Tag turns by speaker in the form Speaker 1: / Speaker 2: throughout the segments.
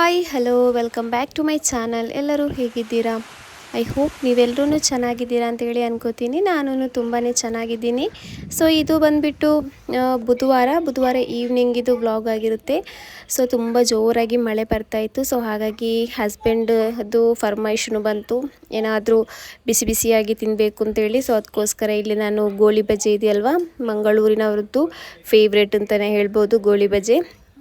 Speaker 1: Hi hello welcome back to my channel. ಎಲ್ಲರೂ ಹೇಗಿದ್ದೀರಾ? I hope ನೀವೆಲ್ಲರೂ ಚೆನ್ನಾಗಿದ್ದೀರಾ ಅಂತೇಳಿ ಅನ್ಕೋತೀನಿ. ನಾನು ತುಂಬಾ ಚೆನ್ನಾಗಿದ್ದೀನಿ. ಸೊ ಇದು ಬಂದುಬಿಟ್ಟು ಬುಧವಾರ ಈವ್ನಿಂಗ್ ಇದು ವ್ಲಾಗ್ ಆಗಿರುತ್ತೆ. ಸೊ ತುಂಬ ಜೋರಾಗಿ ಮಳೆ ಬರ್ತಾಯಿತ್ತು. ಸೊ ಹಾಗಾಗಿ ಹಸ್ಬೆಂಡ್ ಅದು ಫರ್ಮೈಷನು ಬಂತು, ಏನಾದರೂ ಬಿಸಿ ಬಿಸಿಯಾಗಿ ತಿನ್ನಬೇಕು ಅಂತೇಳಿ. ಸೊ ಅದಕ್ಕೋಸ್ಕರ ಇಲ್ಲಿ ನಾನು ಗೋಳಿ ಬಜೆ ಇದೆಯಲ್ವಾ, ಮಂಗಳೂರಿನವ್ರದ್ದು ಫೇವ್ರೇಟ್ ಅಂತಲೇ ಹೇಳ್ಬೋದು ಗೋಳಿ ಬಜೆ.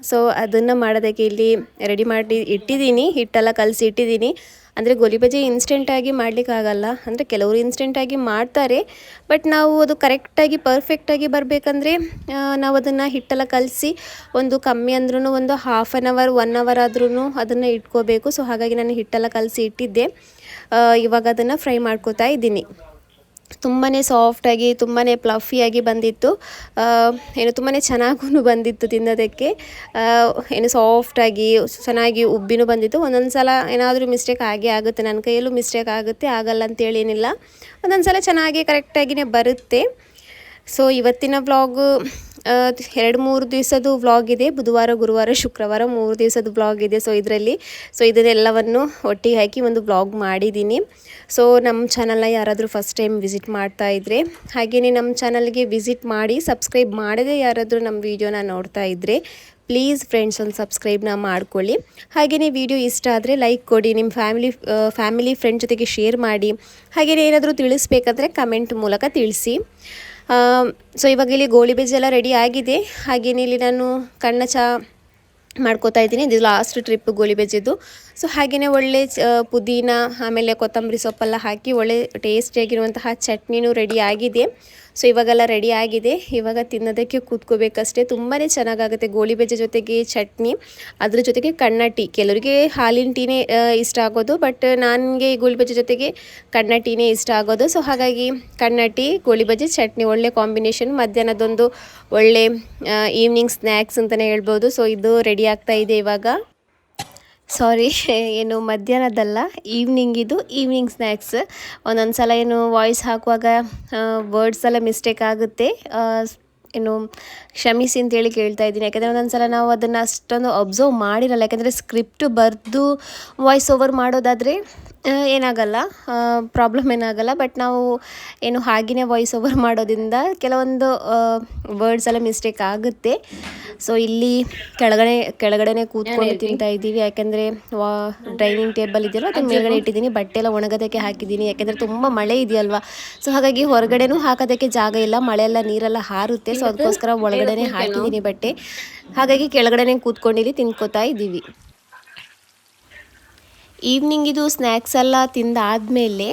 Speaker 1: ಸೊ ಅದನ್ನು ಮಾಡೋದಕ್ಕೆ ಇಲ್ಲಿ ರೆಡಿ ಮಾಡಿ ಇಟ್ಟಿದ್ದೀನಿ, ಹಿಟ್ಟೆಲ್ಲ ಕಲಸಿ ಇಟ್ಟಿದ್ದೀನಿ. ಅಂದರೆ ಗೋಲಿ ಬಜೆ ಇನ್ಸ್ಟೆಂಟಾಗಿ ಮಾಡಲಿಕ್ಕಾಗಲ್ಲ, ಅಂದರೆ ಕೆಲವರು ಇನ್ಸ್ಟೆಂಟಾಗಿ ಮಾಡ್ತಾರೆ. ಬಟ್ ನಾವು ಅದು ಕರೆಕ್ಟಾಗಿ ಪರ್ಫೆಕ್ಟಾಗಿ ಬರಬೇಕಂದ್ರೆ ನಾವು ಅದನ್ನು ಹಿಟ್ಟೆಲ್ಲ ಕಲಸಿ ಒಂದು ಕಮ್ಮಿ ಅಂದ್ರೂ ಒಂದು 1/2 1 ಅವರ್ ಆದ್ರೂ ಅದನ್ನು ಇಟ್ಕೋಬೇಕು. ಸೊ ಹಾಗಾಗಿ ನಾನು ಹಿಟ್ಟೆಲ್ಲ ಕಲಸಿ ಇಟ್ಟಿದ್ದೆ. ಇವಾಗ ಅದನ್ನು ಫ್ರೈ ಮಾಡ್ಕೋತಾ ಇದ್ದೀನಿ. ತುಂಬಾ ಸಾಫ್ಟಾಗಿ ತುಂಬಾ ಪ್ಲಫಿಯಾಗಿ ಬಂದಿತ್ತು. ಏನು ತುಂಬಾ ಚೆನ್ನಾಗೂ ಬಂದಿತ್ತು ತಿನ್ನೋದಕ್ಕೆ. ಏನು ಸಾಫ್ಟಾಗಿ ಚೆನ್ನಾಗಿ ಉಬ್ಬಿನೂ ಬಂದಿತ್ತು. ಒಂದೊಂದು ಸಲ ಏನಾದರೂ ಮಿಸ್ಟೇಕ್ ಆಗೇ ಆಗುತ್ತೆ, ನನ್ನ ಕೈಯಲ್ಲೂ ಮಿಸ್ಟೇಕ್ ಆಗುತ್ತೆ, ಆಗಲ್ಲ ಅಂತೇಳಿ ಏನಿಲ್ಲ. ಒಂದೊಂದು ಸಲ ಚೆನ್ನಾಗಿ ಕರೆಕ್ಟಾಗಿಯೇ ಬರುತ್ತೆ. ಸೊ ಇವತ್ತಿನ ವ್ಲಾಗು 2-3 ದಿವಸದ್ದು ವ್ಲಾಗ್ ಇದೆ. ಬುಧವಾರ, ಗುರುವಾರ, ಶುಕ್ರವಾರ 3 ದಿವಸದ ವ್ಲಾಗ್ ಇದೆ. ಸೊ ಇದನ್ನೆಲ್ಲವನ್ನು ಒಟ್ಟಿಗೆ ಹಾಕಿ ಒಂದು ವ್ಲಾಗ್ ಮಾಡಿದ್ದೀನಿ. ಸೊ ನಮ್ಮ ಚಾನಲ್ನ ಯಾರಾದರೂ ಫಸ್ಟ್ ಟೈಮ್ ವಿಸಿಟ್ ಮಾಡ್ತಾ ಇದ್ದರೆ, ಹಾಗೆಯೇ ನಮ್ಮ ಚಾನಲ್ಗೆ ವಿಸಿಟ್ ಮಾಡಿ ಸಬ್ಸ್ಕ್ರೈಬ್ ಮಾಡದೆ ಯಾರಾದರೂ ನಮ್ಮ ವೀಡಿಯೋನ ನೋಡ್ತಾ ಇದ್ದರೆ ಪ್ಲೀಸ್ ಫ್ರೆಂಡ್ಸ್ ಒಂದು ಸಬ್ಸ್ಕ್ರೈಬ್ನ ಮಾಡ್ಕೊಳ್ಳಿ. ಹಾಗೆಯೇ ವಿಡಿಯೋ ಇಷ್ಟ ಆದರೆ ಲೈಕ್ ಕೊಡಿ, ನಿಮ್ಮ ಫ್ಯಾಮಿಲಿ ಫ್ರೆಂಡ್ ಜೊತೆಗೆ ಶೇರ್ ಮಾಡಿ. ಹಾಗೆಯೇ ಏನಾದರೂ ತಿಳಿಸ್ಬೇಕಾದ್ರೆ ಕಮೆಂಟ್ ಮೂಲಕ ತಿಳಿಸಿ. ಸೊ ಇವಾಗ ಇಲ್ಲಿ ಗೋಳಿ ಬಜೆ ಎಲ್ಲ ರೆಡಿ ಆಗಿದೆ. ಹಾಗೆಯೇ ಇಲ್ಲಿ ನಾನು ಕಣ್ಣ ಚಹಾ ಮಾಡ್ಕೋತಾ ಇದ್ದೀನಿ. ಇದು ಲಾಸ್ಟ್ ಟ್ರಿಪ್ ಗೋಳಿ ಬಜೆದು. ಸೊ ಹಾಗೆಯೇ ಒಳ್ಳೆ ಪುದೀನ ಆಮೇಲೆ ಕೊತ್ತಂಬರಿ ಸೊಪ್ಪೆಲ್ಲ ಹಾಕಿ ಒಳ್ಳೆ ಟೇಸ್ಟಿಯಾಗಿರುವಂತಹ ಚಟ್ನಿನೂ ರೆಡಿ ಆಗಿದೆ. ಸೊ ಇವಾಗೆಲ್ಲ ರೆಡಿ ಆಗಿದೆ. ಇವಾಗ ತಿನ್ನೋದಕ್ಕೆ ಕೂತ್ಕೋಬೇಕಷ್ಟೇ. ತುಂಬಾ ಚೆನ್ನಾಗಾಗುತ್ತೆ ಗೋಳಿ ಬಜೆ ಜೊತೆಗೆ ಚಟ್ನಿ, ಅದ್ರ ಜೊತೆಗೆ ಕಣ್ಣ ಟೀ. ಕೆಲವರಿಗೆ ಹಾಲಿನ ಟೀನೇ ಇಷ್ಟ ಆಗೋದು, ಬಟ್ ನನಗೆ ಗೋಳಿ ಬಜೆ ಜೊತೆಗೆ ಕಣ್ಣ ಟೀನೇ ಇಷ್ಟ ಆಗೋದು. ಸೊ ಹಾಗಾಗಿ ಕಣ್ಣ ಟೀ, ಗೋಳಿ ಬಜೆ, ಚಟ್ನಿ ಒಳ್ಳೆ ಕಾಂಬಿನೇಷನ್. ಮಧ್ಯಾಹ್ನದೊಂದು ಒಳ್ಳೆ ಈವ್ನಿಂಗ್ ಸ್ನ್ಯಾಕ್ಸ್ ಅಂತಲೇ ಹೇಳ್ಬೋದು. ಸೊ ಇದು ರೆಡಿ ಆಗ್ತಾ ಇದೆ ಇವಾಗ. ಸಾರಿ, ಏನು ಮಧ್ಯಾಹ್ನದಲ್ಲ, ಈವ್ನಿಂಗ್ ಸ್ನ್ಯಾಕ್ಸ್. ಒಂದೊಂದು ಸಲ ಏನು ವಾಯ್ಸ್ ಹಾಕುವಾಗ ವರ್ಡ್ಸ್ ಎಲ್ಲ ಮಿಸ್ಟೇಕ್ ಆಗುತ್ತೆ, ಏನು ಕ್ಷಮಿಸಿ ಅಂತೇಳಿ ಕೇಳ್ತಾ ಇದ್ದೀನಿ. ಯಾಕೆಂದರೆ ಒಂದೊಂದು ಸಲ ನಾವು ಅದನ್ನು ಅಷ್ಟೊಂದು ಅಬ್ಸರ್ವ್ ಮಾಡಿರಲ್ಲ. ಯಾಕೆಂದರೆ ಸ್ಕ್ರಿಪ್ಟ್ ಬರೆದು ವಾಯ್ಸ್ ಓವರ್ ಮಾಡೋದಾದರೆ ಏನಾಗಲ್ಲ, ಪ್ರಾಬ್ಲಮ್ ಏನಾಗಲ್ಲ. ಬಟ್ ನಾವು ಏನು ಹಾಗೆಯೇ ವಾಯ್ಸ್ ಓವರ್ ಮಾಡೋದ್ರಿಂದ ಕೆಲವೊಂದು ವರ್ಡ್ಸ್ ಎಲ್ಲ ಮಿಸ್ಟೇಕ್ ಆಗುತ್ತೆ. ಸೊ ಇಲ್ಲಿ ಕೆಳಗಡೆನೇ ಕೂತ್ಕೊಂಡು ತಿಂತಾ ಇದ್ದೀವಿ. ಯಾಕೆಂದರೆ ಡೈನಿಂಗ್ ಟೇಬಲ್ ಇದೆಯಲ್ಲ, ಅದನ್ನ ಮೇಲ್ಗಡೆ ಇಟ್ಟಿದ್ದೀನಿ. ಬಟ್ಟೆ ಎಲ್ಲ ಒಣಗೋದಕ್ಕೆ ಹಾಕಿದ್ದೀನಿ, ಯಾಕೆಂದರೆ ತುಂಬ ಮಳೆ ಇದೆಯಲ್ವಾ. ಸೊ ಹಾಗಾಗಿ ಹೊರಗಡೆನೂ ಹಾಕೋದಕ್ಕೆ ಜಾಗ ಇಲ್ಲ, ಮಳೆ ಎಲ್ಲ ನೀರೆಲ್ಲ ಹಾರುತ್ತೆ. ಸೊ ಅದಕ್ಕೋಸ್ಕರ ಒಳಗಡೆನೇ ಹಾಕಿದ್ದೀನಿ ಬಟ್ಟೆ. ಹಾಗಾಗಿ ಕೆಳಗಡೆನೇ ಕೂತ್ಕೊಂಡಿಲ್ಲಿ ತಿನ್ಕೋತಾ ಇದ್ದೀವಿ. ಈವ್ನಿಂಗ್ ಇದು ಸ್ನ್ಯಾಕ್ಸ್ ಎಲ್ಲ ತಿಂದಾದಮೇಲೆ,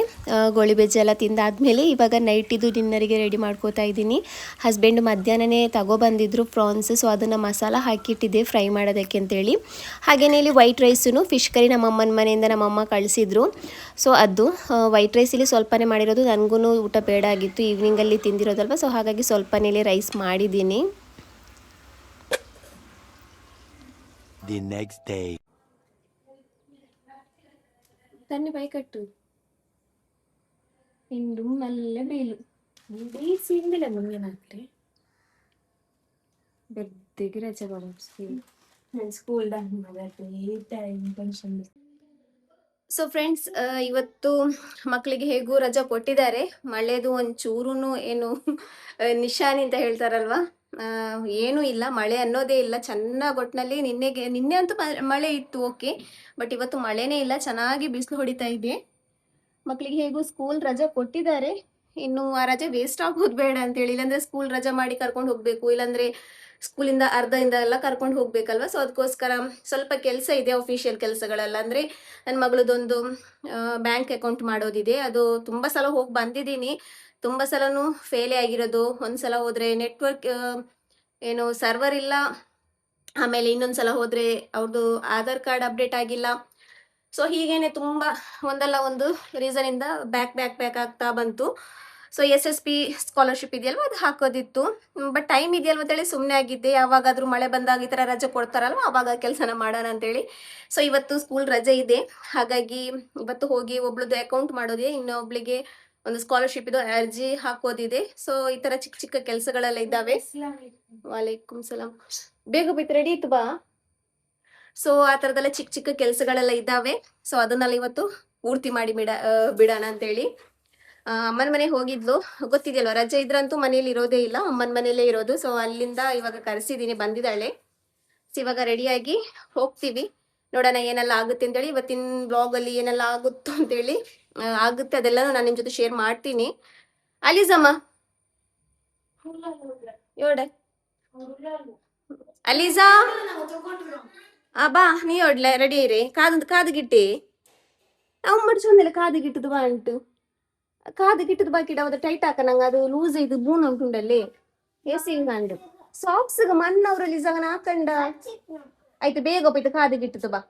Speaker 1: ಗೋಳಿ ಬಜೆ ಎಲ್ಲ ತಿಂದಾದಮೇಲೆ ಇವಾಗ ನೈಟಿದು ಡಿನ್ನರಿಗೆ ರೆಡಿ ಮಾಡ್ಕೋತಾ ಇದ್ದೀನಿ. ಹಸ್ಬೆಂಡ್ ಮಧ್ಯಾಹ್ನನೇ ತಗೊಬಂದಿದ್ರು ಪ್ರಾನ್ಸ್. ಸೊ ಅದನ್ನು ಮಸಾಲ ಹಾಕಿಟ್ಟಿದ್ದೆ ಫ್ರೈ ಮಾಡೋದಕ್ಕೆ ಅಂತೇಳಿ. ಹಾಗೆಯೇ ಇಲ್ಲಿ ವೈಟ್ ರೈಸೂ ಫಿಶ್ ಕರಿ ನಮ್ಮಮ್ಮನ ಮನೆಯಿಂದ ನಮ್ಮಮ್ಮ ಕಳಿಸಿದ್ರು. ಸೊ ಅದು ವೈಟ್ ರೈಸ್ ಇಲ್ಲಿ ಸ್ವಲ್ಪನೇ ಮಾಡಿರೋದು, ನನಗೂ ಊಟ ಬೇಡ ಆಗಿತ್ತು, ಈವ್ನಿಂಗಲ್ಲಿ ತಿಂದಿರೋದಲ್ವ. ಸೊ ಹಾಗಾಗಿ ಸ್ವಲ್ಪನೇ ರೈಸ್ ಮಾಡಿದ್ದೀನಿ.
Speaker 2: The next day.
Speaker 1: ತನ್ನಿ ಬೈ ಕಟ್ಟು ಇಂದು ನಲ್ಲ ಬೇಲು ಬೇಯಿಸಿಂದಿಲ್ಲ ಮುಂಗೇನಾಗ್ತದೆ ಬೆದ್ದಿಗೆ ರಜೆ ಸ್ಕೂಲ್ ಟೆನ್ಷನ್. ಸೊ ಫ್ರೆಂಡ್ಸ್, ಇವತ್ತು ಮಕ್ಕಳಿಗೆ ಹೇಗೂ ರಜಾ ಕೊಟ್ಟಿದ್ದಾರೆ. ಮಳೆದು ಒಂಚೂರು ಏನು ನಿಶಾನಿ ಅಂತ ಹೇಳ್ತಾರಲ್ವಾ, ಏನೂ ಇಲ್ಲ, ಮಳೆ ಅನ್ನೋದೇ ಇಲ್ಲ. ಚೆನ್ನಾಗಿ ಒಟ್ಟಿನಲ್ಲಿ ನಿನ್ನೆ ಅಂತೂ ಮಳೆ ಇತ್ತು, ಓಕೆ. ಬಟ್ ಇವತ್ತು ಮಳೆನೇ ಇಲ್ಲ, ಚೆನ್ನಾಗಿ ಬಿಸಿಲು ಹೊಡಿತಾ ಇದೆ. ಮಕ್ಕಳಿಗೆ ಹೇಗೂ ಸ್ಕೂಲ್ ರಜಾ ಕೊಟ್ಟಿದ್ದಾರೆ. ಇನ್ನು ಆ ರಜೆ ವೇಸ್ಟ್ ಆಗೋದು ಬೇಡ ಅಂತೇಳಿ, ಇಲ್ಲಾಂದ್ರೆ ಸ್ಕೂಲ್ ರಜಾ ಮಾಡಿ ಕರ್ಕೊಂಡು ಹೋಗಬೇಕು, ಇಲ್ಲಾಂದ್ರೆ ಸ್ಕೂಲಿಂದ ಅರ್ಧದಿಂದ ಎಲ್ಲ ಕರ್ಕೊಂಡು ಹೋಗ್ಬೇಕಲ್ವ. ಸೊ ಅದಕ್ಕೋಸ್ಕರ ಸ್ವಲ್ಪ ಕೆಲಸ ಇದೆ, ಅಫಿಷಿಯಲ್ ಕೆಲಸಗಳೆಲ್ಲ. ಅಂದರೆ ನನ್ನ ಮಗಳದೊಂದು ಬ್ಯಾಂಕ್ ಅಕೌಂಟ್ ಮಾಡೋದಿದೆ. ಅದು ತುಂಬ ಸಲ ಹೋಗಿ ಬಂದಿದ್ದೀನಿ, ತುಂಬ ಸಲನೂ ಫೇಲೇ ಆಗಿರೋದು. ಒಂದು ಸಲ ಹೋದರೆ ನೆಟ್ವರ್ಕ್ ಏನು ಸರ್ವರ್ ಇಲ್ಲ, ಆಮೇಲೆ ಇನ್ನೊಂದು ಸಲ ಹೋದರೆ ಅವ್ರದ್ದು ಆಧಾರ್ ಕಾರ್ಡ್ ಅಪ್ಡೇಟ್ ಆಗಿಲ್ಲ. ಸೊ ಹೀಗೇನೆ ತುಂಬ ಒಂದಲ್ಲ ಒಂದು ರೀಸನಿಂದ ಬ್ಯಾಕ್ ಆಗ್ತಾ ಬಂತು. ಸೊ SSP ಸ್ಕಾಲರ್ಶಿಪ್ ಇದೆಯಲ್ವ, ಅದು ಹಾಕೋದಿತ್ತು. ಬಟ್ ಟೈಮ್ ಇದೆಯಲ್ವ ಅಂತೇಳಿ ಸುಮ್ಮನೆ ಆಗಿದ್ದೆ. ಯಾವಾಗಾದರೂ ಮಳೆ ಬಂದಾಗ ಈ ಥರ ರಜೆ ಕೊಡ್ತಾರಲ್ವ, ಆವಾಗ ಕೆಲಸನ ಮಾಡೋಣ ಅಂತೇಳಿ. ಸೊ ಇವತ್ತು ಸ್ಕೂಲ್ ರಜೆ ಇದೆ, ಹಾಗಾಗಿ ಇವತ್ತು ಹೋಗಿ ಒಬ್ಳದ್ದು ಅಕೌಂಟ್ ಮಾಡೋದಿದೆ, ಇನ್ನೊಬ್ಳಿಗೆ ಒಂದು ಸ್ಕಾಲರ್ಶಿಪ್ ಇದು ಅರ್ಜಿ ಹಾಕೋದಿದೆ. ಸೊ ಈ ಥರ ಚಿಕ್ಕ ಚಿಕ್ಕ ಕೆಲಸಗಳೆಲ್ಲ ಇದ್ದಾವೆ. ವಾಲೇಕುಮ್ ಸಲಾಂ. ಬೇಗ ಬಿತ್ತು, ರೆಡಿ ಇತ್ತು ಬಾ. ಸೊ ಆ ಥರದೆಲ್ಲ ಚಿಕ್ಕ ಚಿಕ್ಕ ಕೆಲಸಗಳೆಲ್ಲ ಇದ್ದಾವೆ. ಸೊ ಅದನ್ನೆಲ್ಲ ಇವತ್ತು ಪೂರ್ತಿ ಮಾಡಿ ಬಿಡೋಣ ಅಂತೇಳಿ ಅಮ್ಮನ ಮನೆಗೆ ಹೋಗಿದ್ಲು. ಗೊತ್ತಿದೆಯಲ್ವ, ರಜೆ ಇದ್ರಂತೂ ಮನೇಲಿ ಇರೋದೇ ಇಲ್ಲ, ಅಮ್ಮನ ಮನೇಲೇ ಇರೋದು. ಸೊ ಅಲ್ಲಿಂದ ಇವಾಗ ಕರೆಸಿದ್ದೀನಿ, ಬಂದಿದ್ದಾಳೆ. ಸೊ ಇವಾಗ ರೆಡಿಯಾಗಿ ಹೋಗ್ತೀವಿ. ನೋಡೋಣ ಏನೆಲ್ಲ ಆಗುತ್ತೆ ಅಂತೇಳಿ. ಇವತ್ತಿನ ಬ್ಲಾಗಲ್ಲಿ ಏನೆಲ್ಲ ಆಗುತ್ತೋ ಅಂತೇಳಿ ಆಗುತ್ತೆ, ಅದೆಲ್ಲನೂ ನಾನು ನಿಮ್ಮ ಜೊತೆ ಶೇರ್ ಮಾಡ್ತೀನಿ. ಅಲೀಸಮ್ಮ ಯೋಡೆ ಅಲೀಸಾ ಬಾ, ನೀ ಒಡ್ಲೆ ರೆಡಿ ಇರಿ. ಕಾದು ಗಿಟ್ಟಿ ನಾವು ಮಡ್ಸೊಂದಿಲ್ಲ, ಕಾದು ಗಿಟ್ಟದು ಬಾ ಉಂಟು. ಕಾದು ಗಿಟ್ಟದು ಬಾಕಿ ಅವತ್ತು ಟೈಟ್ ಹಾಕ, ನಂಗೆ ಅದು ಲೂಸ್ ಇದು ಬೂನ್ ಉಂಟುಂಡಲ್ಲಿ ಎಸಿ ಕಂಡು ಸಾಕ್ಸ್ ಮಣ್ಣವ್ರಲ್ಲಿ ಜಗನ ಹಾಕಂಡ ಆಯ್ತು. ಬೇಗ ಹೋಯ್ತು, ಕಾದು ಗಿಟ್ಟದು ಬಾ.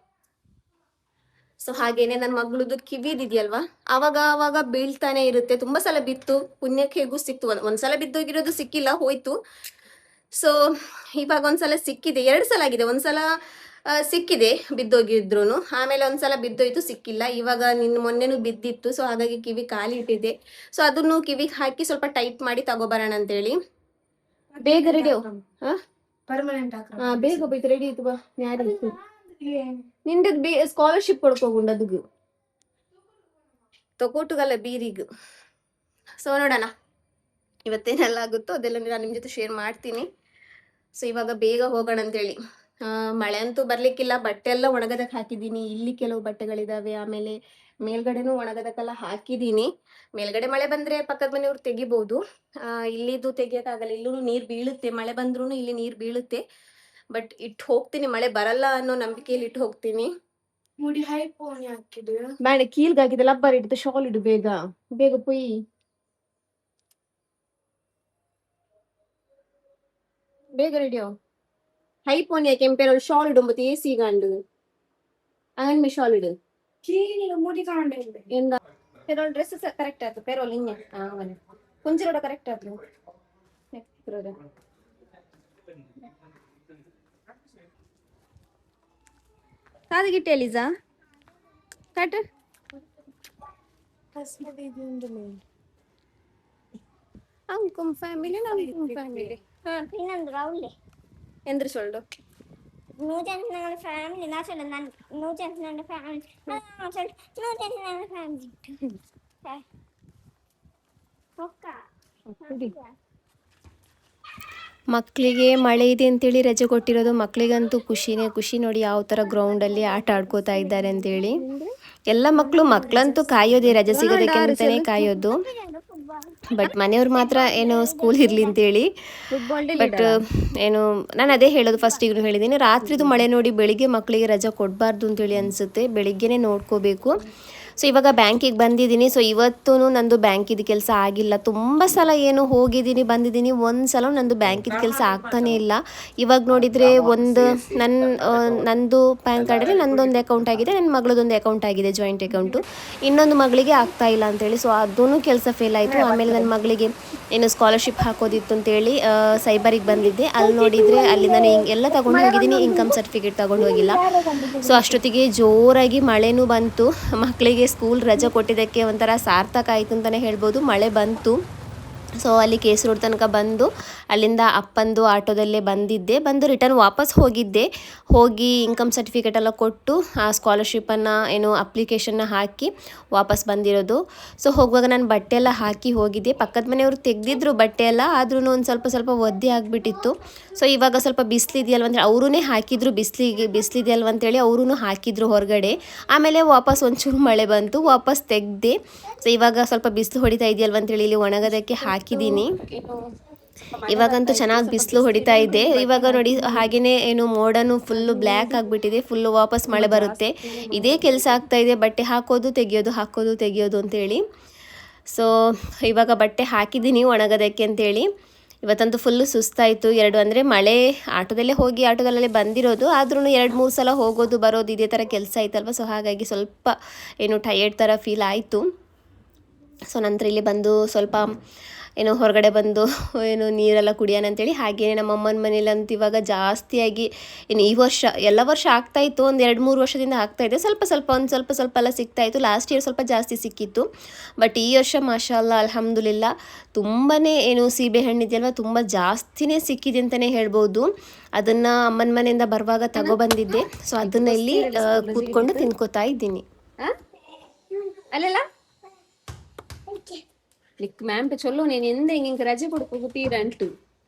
Speaker 1: ಸೊ ಹಾಗೇನೆ ನನ್ನ ಮಗಳದು ಕಿವಿದಿದೆಯಲ್ವಾ, ಅವಾಗ ಬೀಳ್ತಾನೆ ಇರುತ್ತೆ. ತುಂಬಾ ಸಲ ಬಿತ್ತು, ಪುಣ್ಯಕ್ಕೆ ಹೇಗೂ ಸಿಕ್ತು. ಒಂದ್ಸಲ ಬಿದ್ದೋಗಿರೋದು ಸಿಕ್ಕಿಲ್ಲ, ಹೋಯ್ತು. ಸೊ ಇವಾಗ ಒಂದ್ಸಲ ಸಿಕ್ಕಿದೆ, 2 ಸಲ ಆಗಿದೆ. ಒಂದ್ಸಲ ಸಿಕ್ಕಿದೆ ಬಿದ್ದೋಗಿದ್ರು, ಆಮೇಲೆ ಒಂದ್ಸಲ ಬಿದ್ದೋಯ್ತು, ಸಿಕ್ಕಿಲ್ಲ. ಇವಾಗ ಮೊನ್ನೆನೂ ಬಿದ್ದಿತ್ತು. ಸೊ ಹಾಗಾಗಿ ಕಿವಿ ಖಾಲಿ ಇಟ್ಟಿದೆ. ಸೊ ಅದನ್ನು ಕಿವಿಗೆ ಹಾಕಿ ಸ್ವಲ್ಪ ಟೈಟ್ ಮಾಡಿ ತಗೋಬರೋಣ ಅಂತೇಳಿ. ಬೇಗ ರೆಡಿ ಬೇಗ ಹೋಯ್ತು, ರೆಡಿ ಇತ್ತು ಬಾ. ಯಾರಿತ್ತು ನಿಂದದ್ ಸ್ಕಾಲರ್ಶಿಪ್ ಕೊಡ್ಕೋಗುಂಡು ಅದಕ್ಕೆ ತಗೋಟುಗಲ್ಲ ಬೀರಿಗೂ. ಸೊ ನೋಡೋಣ ಇವತ್ತೇನೆಲ್ಲ ಆಗುತ್ತೋ ಅದೆಲ್ಲ ನಾನು ನಿಮ್ಮ ಜೊತೆ ಶೇರ್ ಮಾಡ್ತೀನಿ. ಸೊ ಇವಾಗ ಬೇಗ ಹೋಗೋಣ ಅಂತೇಳಿ. ಮಳೆ ಅಂತೂ ಬರ್ಲಿಕ್ಕಿಲ್ಲ, ಬಟ್ಟೆ ಎಲ್ಲ ಒಣಗದಕ್ಕೆ ಹಾಕಿದ್ದೀನಿ. ಇಲ್ಲಿ ಕೆಲವು ಬಟ್ಟೆಗಳಿದಾವೆ, ಆಮೇಲೆ ಮೇಲ್ಗಡೆನೂ ಒಣಗದಕ್ಕೆಲ್ಲ ಹಾಕಿದ್ದೀನಿ. ಮೇಲ್ಗಡೆ ಮಳೆ ಬಂದ್ರೆ ಪಕ್ಕದ ಮನೆಯವ್ರು ತೆಗಿಬಹುದು, ಇಲ್ಲಿದು ತೆಗಿಯಕ್ಕಾಗಲ್ಲ. ಇಲ್ಲೂ ನೀರು ಬೀಳುತ್ತೆ, ಮಳೆ ಬಂದ್ರೂ ಇಲ್ಲಿ ನೀರು ಬೀಳುತ್ತೆ. ಬಟ್ ಇಟ್ಟು ಹೋಗ್ತೀನಿ, ಮಳೆ ಬರಲ್ಲ ಅನ್ನೋ ನಂಬಿಕೆಯಲ್ಲಿ ಇಟ್ಟು ಹೋಗ್ತೀನಿ.
Speaker 3: ಮುಡಿ ಹೈಪೋನಿ ಹಾಕಿದ್ರು
Speaker 1: ಬೇಡ, ಕೀಲ್ಗಾಗಿದೆ, ಲಬ್ಬರ್ ಇಡ್ದು ಶಾಲ್ ಇಡು, ಬೇಗ ಬೇಗ ಪೊಯ್. ಬೇಗ ರೆಡಿಯೋ ಹೈಪೋನಿಯ ಕೆಂಪೇರ ಶಾಲ್ ಇಡು, ಮತ್ತೆ ಎಸಿ ಗಂಡು ಅಂಗಡಿ ಶಾಲ್ ಇಡು.
Speaker 3: ಮುಡಿ ಕಾಂಡೆ
Speaker 1: ಎಂದ ಪೆರೋಲ್ ಡ್ರೆಸ್ ಕರೆಕ್ಟ್ ಆಯ್ತು, ಪೆರೋಲ್ ಇನ್ನೆ ಕುಂಜಿರೋಡ ಕರೆಕ್ಟ್ ಆಯ್ತು. ಕಾದಿಗಿಟ್ಟೆ ಎಲಿಸಾ ಕಟ್ ಅಂಕುಂ ಫ್ಯಾಮಿಲಿ ನಂಕುಂ ಫ್ಯಾಮಿಲಿ
Speaker 4: ಇನ್ನೊಂದು ರೌಂಡ್
Speaker 1: ಎಂದ್ರೆ ಸೊಲ್ಡು
Speaker 4: ನೂಜೆಂಟ್ ನನ್ನ ಫ್ಯಾಮಿಲಿ ನಾ ಸೊಲ್ಲ ನಾನು ನೂಜೆಂಟ್ ನನ್ನ ಫ್ಯಾಮಿಲಿ ನಾನು ಸೊಲ್ಲ ನೂಜೆಂಟ್ ನನ್ನ ಫ್ಯಾಮಿಲಿ ಒಕ್ಕ
Speaker 1: ಮಕ್ಕಳಿಗೆ ಮಳೆ ಇದೆ ಅಂತೇಳಿ ರಜೆ ಕೊಟ್ಟಿರೋದು. ಮಕ್ಕಳಿಗಂತೂ ಖುಷಿನೇ ಖುಷಿ. ನೋಡಿ ಯಾವ ಥರ ಗ್ರೌಂಡಲ್ಲಿ ಆಟ ಆಡ್ಕೋತಾ ಇದ್ದಾರೆ ಅಂತೇಳಿ. ಎಲ್ಲ ಮಕ್ಕಳಂತೂ ಕಾಯೋದೇ, ರಜೆ ಸಿಗೋದಕ್ಕೆ ಅಂತಾನೆ ಕಾಯೋದು. ಬಟ್ ಮನೆಯವ್ರು ಮಾತ್ರ ಏನು ಸ್ಕೂಲ್ ಇರಲಿ ಅಂತೇಳಿ. ಬಟ್ ಏನು ನಾನು ಅದೇ ಹೇಳೋದು, ಫಸ್ಟಿಗೂ ಹೇಳಿದ್ದೀನಿ, ರಾತ್ರಿದು ಮಳೆ ನೋಡಿ ಬೆಳಿಗ್ಗೆ ಮಕ್ಕಳಿಗೆ ರಜೆ ಕೊಡಬಾರ್ದು ಅಂತೇಳಿ ಅನಿಸುತ್ತೆ. ಬೆಳಿಗ್ಗೆನೇ ನೋಡ್ಕೋಬೇಕು. ಸೊ ಇವಾಗ ಬ್ಯಾಂಕಿಗೆ ಬಂದಿದ್ದೀನಿ. ಸೊ ಇವತ್ತೂ ನಂದು ಬ್ಯಾಂಕಿದ ಕೆಲಸ ಆಗಿಲ್ಲ. ತುಂಬ ಸಲ ಏನು ಹೋಗಿದ್ದೀನಿ ಬಂದಿದ್ದೀನಿ, ಒಂದು ಸಲ ನಂದು ಬ್ಯಾಂಕಿದ ಕೆಲಸ ಆಗ್ತಾನೇ ಇಲ್ಲ. ಇವಾಗ ನೋಡಿದರೆ ನಂದು ಪ್ಯಾನ್ ಕಾರ್ಡಲ್ಲಿ ನಂದೊಂದು ಅಕೌಂಟ್ ಆಗಿದೆ, ನನ್ನ ಮಗಳದೊಂದು ಅಕೌಂಟ್ ಆಗಿದೆ, ಜಾಯಿಂಟ್ ಅಕೌಂಟು. ಇನ್ನೊಂದು ಮಗಳಿಗೆ ಆಗ್ತಾ ಇಲ್ಲ ಅಂತೇಳಿ. ಸೊ ಅದೂ ಕೆಲಸ ಫೇಲ್ ಆಯಿತು. ಆಮೇಲೆ ನನ್ನ ಮಗಳಿಗೆ ಏನು ಸ್ಕಾಲರ್ಶಿಪ್ ಹಾಕೋದಿತ್ತು ಅಂತೇಳಿ ಸೈಬರಿಗೆ ಬಂದಿದ್ದೆ. ಅಲ್ಲಿ ನೋಡಿದರೆ ಅಲ್ಲಿ ನಾನು ಎಲ್ಲ ತಗೊಂಡು ಹೋಗಿದ್ದೀನಿ, ಇನ್ಕಮ್ ಸರ್ಟಿಫಿಕೇಟ್ ತಗೊಂಡು ಹೋಗಿಲ್ಲ. ಸೊ ಅಷ್ಟೊತ್ತಿಗೆ ಜೋರಾಗಿ ಮಳೆನೂ ಬಂತು. ಮಕ್ಕಳಿಗೆ ಸ್ಕೂಲ್ ರಜೆ ಕೊಟ್ಟಿದ್ದಕ್ಕೆ ಒಂಥರ ಸಾರ್ಥಕ ಆಯಿತು ಅಂತಲೇ ಹೇಳ್ಬೋದು. ಮಳೆ ಬಂತು. ಸೊ ಅಲ್ಲಿ ಕೇಸ್ ರೋಡ್ ತನಕ ಬಂದು ಅಲ್ಲಿಂದ ಅಪ್ಪಂದು ಆಟೋದಲ್ಲೇ ಬಂದು ರಿಟರ್ನ್ ವಾಪಸ್ ಹೋಗಿ ಇನ್ಕಮ್ ಸರ್ಟಿಫಿಕೇಟ್ ಎಲ್ಲ ಕೊಟ್ಟು ಆ ಸ್ಕಾಲರ್ಶಿಪ್ಪನ್ನು ಏನು ಅಪ್ಲಿಕೇಶನ್ನ ಹಾಕಿ ವಾಪಸ್ ಬಂದಿರೋದು. ಸೊ ಹೋಗುವಾಗ ನಾನು ಬಟ್ಟೆ ಎಲ್ಲ ಹಾಕಿ ಹೋಗಿದ್ದೆ. ಪಕ್ಕದ ಮನೆಯವರು ತೆಗೆದಿದ್ರು ಬಟ್ಟೆ ಎಲ್ಲ, ಆದ್ರೂ ಒಂದು ಸ್ವಲ್ಪ ಒದ್ದೆ ಆಗಿಬಿಟ್ಟಿತ್ತು. ಸೊ ಇವಾಗ ಸ್ವಲ್ಪ ಬಿಸಿಲಿದೆಯಲ್ವ ಅಂತೇಳಿ ಅವರೂ ಹಾಕಿದ್ರು, ಬಿಸಿಲಿದೆಯಲ್ವ ಅಂತೇಳಿ ಅವರೂ ಹಾಕಿದ್ರು ಹೊರಗಡೆ. ಆಮೇಲೆ ವಾಪಸ್ ಒಂಚೂರು ಮಳೆ ಬಂತು, ವಾಪಸ್ ತೆಗೆದೆ. ಸೊ ಇವಾಗ ಸ್ವಲ್ಪ ಬಿಸಿಲು ಹೊಡಿತಾ ಇದೆಯಲ್ವ ಅಂತೇಳಿ ಇಲ್ಲಿ ಒಣಗೋದಕ್ಕೆ ಹಾಕಿದ್ದೀನಿ. ಇವಾಗಂತೂ ಚೆನ್ನಾಗಿ ಬಿಸಿಲು ಹೊಡಿತಾ ಇದೆ. ಇವಾಗ ನೋಡಿ ಹಾಗೇನೆ ಏನು ಮೋಡನು ಫುಲ್ಲು ಬ್ಲ್ಯಾಕ್ ಆಗಿಬಿಟ್ಟಿದೆ, ಫುಲ್ಲು ವಾಪಸ್ ಮಳೆ ಬರುತ್ತೆ. ಇದೇ ಕೆಲಸ ಆಗ್ತಾ ಇದೆ, ಬಟ್ಟೆ ಹಾಕೋದು ತೆಗಿಯೋದು ಅಂತೇಳಿ. ಸೊ ಇವಾಗ ಬಟ್ಟೆ ಹಾಕಿದ್ದೀನಿ ಒಣಗೋದಕ್ಕೆ ಅಂತೇಳಿ. ಇವತ್ತಂತೂ ಫುಲ್ಲು ಸುಸ್ತಾಯಿತು. ಅಂದರೆ ಮಳೆ ಆಟೋದಲ್ಲೇ ಬಂದಿರೋದು, ಆದ್ರೂ 2-3 ಸಲ ಹೋಗೋದು ಬರೋದು ಇದೇ ಥರ ಕೆಲಸ ಆಯ್ತಲ್ವ. ಸೊ ಹಾಗಾಗಿ ಸ್ವಲ್ಪ ಏನು ಟಯರ್ಡ್ ಥರ ಫೀಲ್ ಆಯಿತು. ಸೊ ನಂತರ ಇಲ್ಲಿ ಬಂದು ಸ್ವಲ್ಪ ಏನೋ ಹೊರಗಡೆ ಬಂದು ಏನು ನೀರೆಲ್ಲ ಕುಡಿಯೋಣ ಅಂತೇಳಿ. ಹಾಗೆಯೇ ನಮ್ಮ ಅಮ್ಮನ ಮನೇಲಂತೂ ಇವಾಗ ಜಾಸ್ತಿಯಾಗಿ ಇನ್ನು ಈ ವರ್ಷ ಎಲ್ಲ ವರ್ಷ ಆಗ್ತಾಯಿತ್ತು, ಒಂದು 2-3 ವರ್ಷದಿಂದ ಆಗ್ತಾಯಿದೆ, ಸ್ವಲ್ಪ ಸ್ವಲ್ಪ ಎಲ್ಲ ಸಿಗ್ತಾಯಿತ್ತು. ಲಾಸ್ಟ್ ಇಯರ್ ಸ್ವಲ್ಪ ಜಾಸ್ತಿ ಸಿಕ್ಕಿತ್ತು, ಬಟ್ ಈ ವರ್ಷ ಮಾಷಾಅಲ್ಲಾ ಅಲ್ಹಮ್ದುಲಿಲ್ಲಾ ತುಂಬಾ ಏನು ಸೀಬೆಹಣ್ಣು ಇದೆಯಲ್ವ ತುಂಬ ಜಾಸ್ತಿನೇ ಸಿಕ್ಕಿದೆ ಅಂತಲೇ ಹೇಳ್ಬೋದು. ಅದನ್ನು ಅಮ್ಮನ ಮನೆಯಿಂದ ಬರುವಾಗ ತಗೊಬಂದಿದ್ದೆ. ಸೊ ಅದನ್ನು ಇಲ್ಲಿ ಕೂತ್ಕೊಂಡು ತಿನ್ಕೋತಾ ಇದ್ದೀನಿ.
Speaker 5: അല്ലല്ല നിക്ക് മാം ചൊല്ലു నేను എന്തെങ്കിലും ఇంక రజ కొడుకు తీరంటు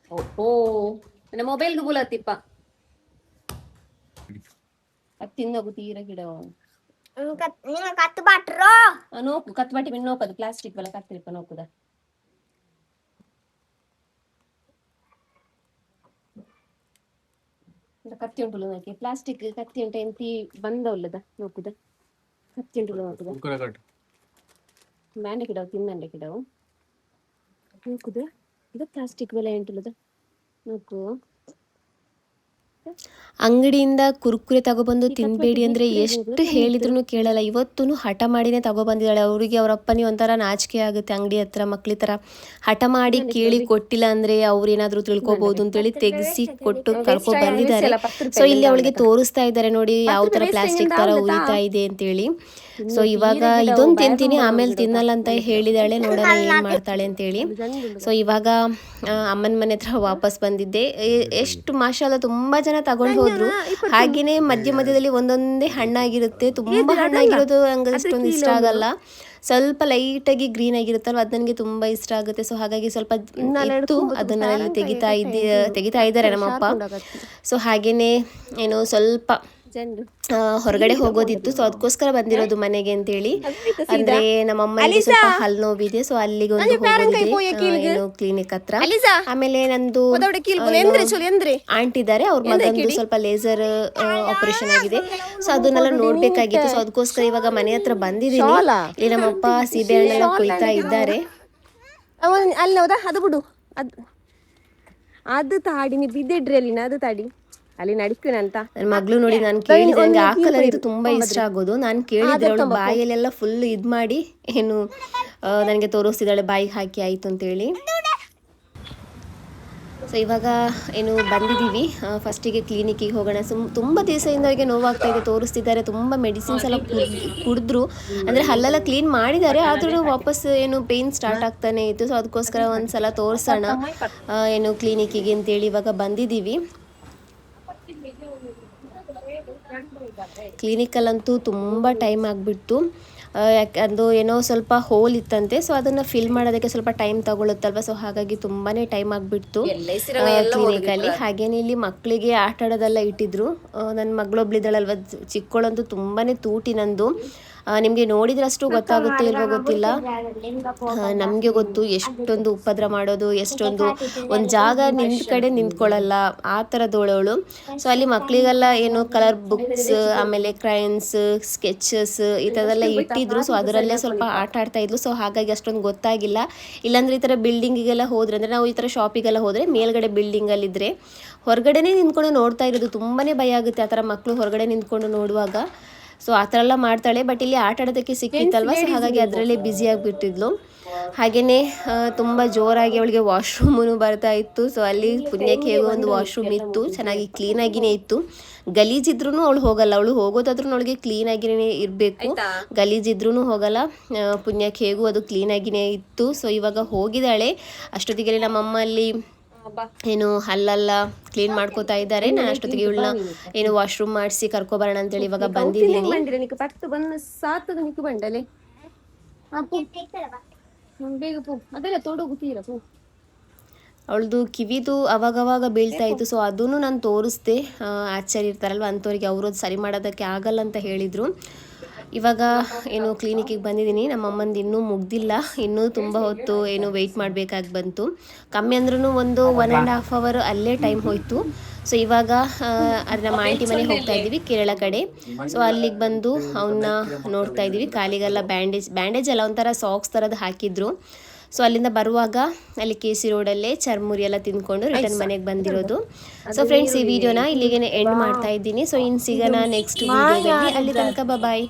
Speaker 5: ఓ నా మొబైల్ కు బులతిప్ప అత్తిందొక తీర గిడ
Speaker 4: നിങ്ങൾ കത്ത് പാട്ടറോ
Speaker 5: നോക്കു കത്ത് പിന്നെ നോക്കದು ಪ್ಲಾಸ್ಟಿಕ್ ವಲ್ಲ ಕತ್ತಿರಿಪ ನೋಕುದ ಕತ್ತಿ ಉಂಟು ನೋಕಿ ಪ್ಲಾಸ್ಟಿಕ್ ಕತ್ತಿ ಉಂಟು ಎಂತಿ ಬಂದವಲ್ಲದ ನೋಕುದ ಕತ್ತಿ ಉಂಟು ನೋಕುದ ಬ್ಯಾಂಡ ಗಿಡವು ತಿನ್ನಂಡೆ ಗಿಡವು ನೋಕುದ ಇದು ಪ್ಲಾಸ್ಟಿಕ್ ಬೆಲೆ ಉಂಟುಲ್ಲದ ನೋಕು.
Speaker 1: ಅಂಗಡಿಯಿಂದ ಕುರ್ಕುರೆ ತಗೊಬಂದು ತಿನ್ಬೇಡಿ ಅಂದರೆ ಎಷ್ಟು ಹೇಳಿದ್ರು ಕೇಳಲ್ಲ. ಇವತ್ತೂ ಹಠ ಮಾಡಿನೇ ತಗೊಬಂದಿದ್ದಾಳೆ. ಅವರಿಗೆ ಅವ್ರ ಅಪ್ಪನಿಗೆ ಒಂಥರ ನಾಚಿಕೆ ಆಗುತ್ತೆ, ಅಂಗಡಿ ಹತ್ರ ಮಕ್ಳ ಥರ ಹಠ ಮಾಡಿ ಕೇಳಿ ಕೊಟ್ಟಿಲ್ಲ ಅಂದರೆ ಅವ್ರೇನಾದರೂ ತಿಳ್ಕೊಬೋದು ಅಂತೇಳಿ ತೆಗೆಸಿ ಕೊಟ್ಟು ಕರ್ಕೊ ಬಂದಿದ್ದಾರೆ. ಸೊ ಇಲ್ಲಿ ಅವಳಿಗೆ ತೋರಿಸ್ತಾ ಇದ್ದಾರೆ ನೋಡಿ ಯಾವ ಥರ ಪ್ಲಾಸ್ಟಿಕ್ ಥರ ಉರಿತಾ ಇದೆ ಅಂತೇಳಿ. ಸೊ ಇವಾಗ ಇದೊಂದು ತಿಂತೀನಿ ಆಮೇಲೆ ತಿನ್ನಲ್ಲ ಅಂತ ಹೇಳಿದಾಳೆ, ನೋಡೋಣ ಏನು ಮಾಡ್ತಾಳೆ ಅಂತೇಳಿ. ಸೊ ಇವಾಗ ಅಮ್ಮನ ಮನೆ ಹತ್ರ ವಾಪಸ್ ಬಂದಿದ್ದೆ. ಎಷ್ಟು ಮಾಷಾಅಲ್ಲಾ ತುಂಬ ಜನ ತಗೊಂಡು ಹೋದ್ರು. ಹಾಗೆಯೇ ಮಧ್ಯದಲ್ಲಿ ಒಂದೊಂದೇ ಹಣ್ಣಾಗಿರುತ್ತೆ, ತುಂಬ ಹಣ್ಣಾಗಿರೋದು ನಂಗೆ ಅಷ್ಟೊಂದು ಇಷ್ಟ ಆಗಲ್ಲ. ಸ್ವಲ್ಪ ಲೈಟಾಗಿ ಗ್ರೀನ್ ಆಗಿರುತ್ತಲ್ವ ಅದು ನನಗೆ ತುಂಬ ಇಷ್ಟ ಆಗುತ್ತೆ. ಸೊ ಹಾಗಾಗಿ ಸ್ವಲ್ಪ ಇತ್ತು ಅದನ್ನೆಲ್ಲ ತೆಗಿತಾ ಇದ್ದಾರೆ ನಮ್ಮಪ್ಪ. ಸೊ ಹಾಗೆಯೇ ಏನು ಸ್ವಲ್ಪ ಹೊರಗಡೆ ಹೋಗೋದಿತ್ತು, ಸೊ ಅದಕ್ಕೋಸ್ಕರ ಬಂದಿರೋದು ಮನೆಗೆ ಅಂತೇಳಿ. ಅಂದ್ರೆ ನಮ್ಮ ಅಮ್ಮನಿಗೆ ಸ್ವಲ್ಪ ಹಲ್ಲು ನೋವಿದೆ, ಸೊ ಅಲ್ಲಿಗೆ ಒಂದು ಹೋಗೋದಿದೆ ಏನು ಕ್ಲಿನಿಕ್ ಹತ್ರ. ಆಮೇಲೆ ನಂದು ಆಂಟಿ ಇದ್ದಾರೆ, ಅವ್ರ ಮಗಂದು ಸ್ವಲ್ಪ ಲೇಸರ್ ಆಪರೇಷನ್ ಆಗಿದೆ. ಸೊ ಅದನ್ನೆಲ್ಲ ನೋಡ್ಬೇಕಾಗಿತ್ತು. ಸೊ ಅದಕ್ಕೋಸ್ಕರ ಇವಾಗ ಮನೆ ಹತ್ರ ಬಂದಿದ್ದೀನಿ. ಇಲ್ಲಿ ನಮ್ಮಪ್ಪ ಸೀಬೆ ಹಣ್ಣೆಲ್ಲ ಕೊಯ್ತಾ ಇದ್ದಾರೆ.
Speaker 5: ಅಲ್ಲ ಹೌದಾ ಅದು ಬಿಡು, ಅದು ತಾಡಿ ನೀವು ಬಿದ್ದಿಡ್ರಿ ಅಲ್ಲಿನ ಅದು ತಾಡಿ ಅಲ್ಲಿ ನಡಿಸ್ತೀನಿ ಅಂತ
Speaker 1: ನನ್ನ ಮಗಳು ನೋಡಿ ನಾನು ಕೇಳಿದೆ, ನನಗೆ ಆ ಕಲರ್ ಇದು ತುಂಬ ಇಷ್ಟ ಆಗೋದು. ನಾನು ಕೇಳಿದ್ರೆ ಅವಳು ಬಾಯಲ್ಲೆಲ್ಲ ಫುಲ್ ಇದು ಮಾಡಿ ಏನು ನನಗೆ ತೋರಿಸ್ತಿದ್ದಾಳೆ, ಬಾಯಿಗೆ ಹಾಕಿ ಆಯಿತು ಅಂತೇಳಿ. ಸೊ ಇವಾಗ ಏನು ಬಂದಿದ್ದೀವಿ, ಫಸ್ಟಿಗೆ ಕ್ಲಿನಿಕ್ಕಿಗೆ ಹೋಗೋಣ. ತುಂಬ ದಿವಸದಿಂದ ಅವರಿಗೆ ನೋವಾಗ್ತಾ ಇದೆ, ತೋರಿಸ್ತಿದ್ದಾರೆ, ತುಂಬ ಮೆಡಿಸಿನ್ಸ್ ಎಲ್ಲ ಕುಡಿದ್ರು. ಅಂದರೆ ಹಲ್ಲೆಲ್ಲ ಕ್ಲೀನ್ ಮಾಡಿದ್ದಾರೆ, ಆದ್ರೂ ವಾಪಸ್ ಏನು ಪೇಯ್ನ್ ಸ್ಟಾರ್ಟ್ ಆಗ್ತಾನೆ ಇತ್ತು. ಸೊ ಅದಕ್ಕೋಸ್ಕರ ಒಂದು ಸಲ ತೋರಿಸೋಣ ಏನು ಕ್ಲಿನಿಕ್ಕಿಗೆ ಅಂತೇಳಿ ಇವಾಗ ಬಂದಿದ್ದೀವಿ. ಕ್ಲಿನಿಕಲ್ಲಂತೂ ತುಂಬ ಟೈಮ್ ಆಗಿಬಿಡ್ತು. ಯಾಕಂದು ಏನೋ ಸ್ವಲ್ಪ ಹೋಲ್ ಇತ್ತಂತೆ, ಸೊ ಅದನ್ನು ಫಿಲ್ ಮಾಡೋದಕ್ಕೆ ಸ್ವಲ್ಪ ಟೈಮ್ ತಗೊಳುತ್ತಲ್ವ. ಸೊ ಹಾಗಾಗಿ ತುಂಬಾ ಟೈಮ್ ಆಗಿಬಿಡ್ತು ಕ್ಲಿನಿಕಲ್ಲಿ. ಹಾಗೇನೆ ಇಲ್ಲಿ ಮಕ್ಕಳಿಗೆ ಆಟ ಆಡೋದೆಲ್ಲ ಇಟ್ಟಿದ್ರು. ನನ್ನ ಮಗಳೊಬ್ಳಿದ್ದಾಳಲ್ವ ಚಿಕ್ಕವಳಂತೂ ತುಂಬಾ ತೂಟಿ ನಂದು. ನಿಮಗೆ ನೋಡಿದ್ರಷ್ಟು ಗೊತ್ತಾಗುತ್ತೆ ಇಲ್ವೋ ಗೊತ್ತಿಲ್ಲ, ನಮಗೆ ಗೊತ್ತು ಎಷ್ಟೊಂದು ಉಪದ್ರ ಮಾಡೋದು, ಎಷ್ಟೊಂದು ಒಂದು ಜಾಗ ನಿಂತ ಕಡೆ ನಿಂತ್ಕೊಳ್ಳಲ್ಲ ಆ ಥರದೋಳವಳು. ಸೊ ಅಲ್ಲಿ ಮಕ್ಕಳಿಗೆಲ್ಲ ಏನು ಕಲರ್ ಬುಕ್ಸ್, ಆಮೇಲೆ ಕ್ರೈನ್ಸ್, ಸ್ಕೆಚಸ್ ಈ ಥರದೆಲ್ಲ ಇಟ್ಟಿದ್ರು. ಸೊ ಅದರಲ್ಲೇ ಸ್ವಲ್ಪ ಆಟ ಆಡ್ತಾ ಇದ್ಲು. ಸೊ ಹಾಗಾಗಿ ಅಷ್ಟೊಂದು ಗೊತ್ತಾಗಿಲ್ಲ. ಇಲ್ಲಾಂದರೆ ಈ ಥರ ಬಿಲ್ಡಿಂಗಿಗೆಲ್ಲ ಹೋದ್ರೆ, ಅಂದರೆ ನಾವು ಈ ಥರ ಶಾಪಿಗೆಲ್ಲ ಹೋದರೆ ಮೇಲ್ಗಡೆ ಬಿಲ್ಡಿಂಗಲ್ಲಿದ್ದರೆ ಹೊರಗಡೆನೇ ನಿಂತ್ಕೊಂಡು ನೋಡ್ತಾ ಇರೋದು, ತುಂಬಾ ಭಯ ಆಗುತ್ತೆ ಆ ಥರ ಮಕ್ಕಳು ಹೊರಗಡೆ ನಿಂತ್ಕೊಂಡು ನೋಡುವಾಗ. ಸೊ ಆ ಥರ ಎಲ್ಲ ಮಾಡ್ತಾಳೆ. ಬಟ್ ಇಲ್ಲಿ ಆಟ ಆಡೋದಕ್ಕೆ ಸಿಕ್ಕಿತ್ತಲ್ವ, ಸೊ ಹಾಗಾಗಿ ಅದರಲ್ಲೇ ಬ್ಯುಸಿ ಆಗಿಬಿಟ್ಟಿದ್ಲು. ಹಾಗೆಯೇ ತುಂಬ ಜೋರಾಗಿ ಅವಳಿಗೆ ವಾಶ್ರೂಮೂ ಬರ್ತಾ ಇತ್ತು. ಸೊ ಅಲ್ಲಿ ಪುಣ್ಯಕ್ಕೆ ಹೇಗೋ ಒಂದು ವಾಶ್ರೂಮ್ ಇತ್ತು, ಚೆನ್ನಾಗಿ ಕ್ಲೀನಾಗಿಯೇ ಇತ್ತು. ಗಲೀಜಿದ್ರೂ ಅವಳು ಹೋಗಲ್ಲ, ಅವಳು ಹೋಗೋದಾದ್ರೂ ಅವಳಿಗೆ ಕ್ಲೀನಾಗಿಯೇ ಇರಬೇಕು, ಗಲೀಜಿದ್ರೂ ಹೋಗಲ್ಲ. ಪುಣ್ಯಕ್ಕೆ ಹೇಗೂ ಅದು ಕ್ಲೀನಾಗಿಯೇ ಇತ್ತು. ಸೊ ಇವಾಗ ಹೋಗಿದ್ದಾಳೆ. ಅಷ್ಟೊತ್ತಿಗೆ ನಮ್ಮಮ್ಮ ಅಲ್ಲಿ ಏನು ಹಲ್ಲೆಲ್ಲ ಕ್ಲೀನ್ ಮಾಡ್ಕೋತಾ ಇದ್ದಾರೆ. ನಾನು ಅಷ್ಟೊತ್ತಿಗೆ ಇವಳನ್ನ ಏನು ವಾಶ್ರೂಮ್ ಮಾಡಿಸಿ ಕರ್ಕೊಬರೋಣ ಅಂತೇಳಿ ಇವಾಗ ಬಂದಿದ್ದೀನಿ. ಅವಳದು ಕಿವಿದು ಅವಾಗವಾಗ ಬೀಳ್ತಾ ಇತ್ತು. ಸೊ ಅದನ್ನು ನಾನು ತೋರಿಸ್ದೆ, ಆಚಾರ್ಯ ಇರ್ತಾರಲ್ವ ಅಂಥವ್ರಿಗೆ, ಅವರು ಅದು ಸರಿ ಮಾಡೋದಕ್ಕೆ ಆಗಲ್ಲ ಅಂತ ಹೇಳಿದರು. ಇವಾಗ ಏನು ಕ್ಲಿನಿಕ್ಕಿಗೆ ಬಂದಿದ್ದೀನಿ. ನಮ್ಮ ಅಮ್ಮಂದು ಇನ್ನೂ ಮುಗ್ದಿಲ್ಲ, ಇನ್ನೂ ತುಂಬ ಹೊತ್ತು ಏನು ವೆಯ್ಟ್ ಮಾಡಬೇಕಾಗಿ ಬಂತು. ಕಮ್ಮಿ ಅಂದ್ರೂ ಒಂದು 1.5 hour ಅಲ್ಲೇ ಟೈಮ್ ಹೋಯಿತು. ಸೊ ಇವಾಗ ನಮ್ಮ ಆಂಟಿ ಮನೆಗೆ ಹೋಗ್ತಾ ಇದ್ದೀವಿ, ಕೇರಳ ಕಡೆ. ಸೊ ಅಲ್ಲಿಗೆ ಬಂದು ಅವನ್ನ ನೋಡ್ತಾ ಇದ್ದೀವಿ. ಕಾಲಿಗೆಲ್ಲ ಬ್ಯಾಂಡೇಜ್ ಎಲ್ಲ ಒಂಥರ ಸಾಕ್ಸ್ ಥರದ್ದು ಹಾಕಿದ್ರು. ಸೊ ಅಲ್ಲಿಂದ ಬರುವಾಗ ಅಲ್ಲಿ KC ರೋಡಲ್ಲೇ ಚರ್ಮುರಿ ಎಲ್ಲ ತಿಂದ್ಕೊಂಡು ರಿಟರ್ನ್ ಮನೆಗೆ ಬಂದಿರೋದು. ಸೊ ಫ್ರೆಂಡ್ಸ್, ಈ ವಿಡಿಯೋನ ಇಲ್ಲಿಗೆ ಎಂಡ್ ಮಾಡ್ತಾ ಇದ್ದೀನಿ. ಸೊ ಇನ್ನು ಸಿಗೋಣ ನೆಕ್ಸ್ಟ್ ವಿಡಿಯೋದಲ್ಲಿ. ಅಲ್ಲಿ ತನಕ ಬಾಯ್.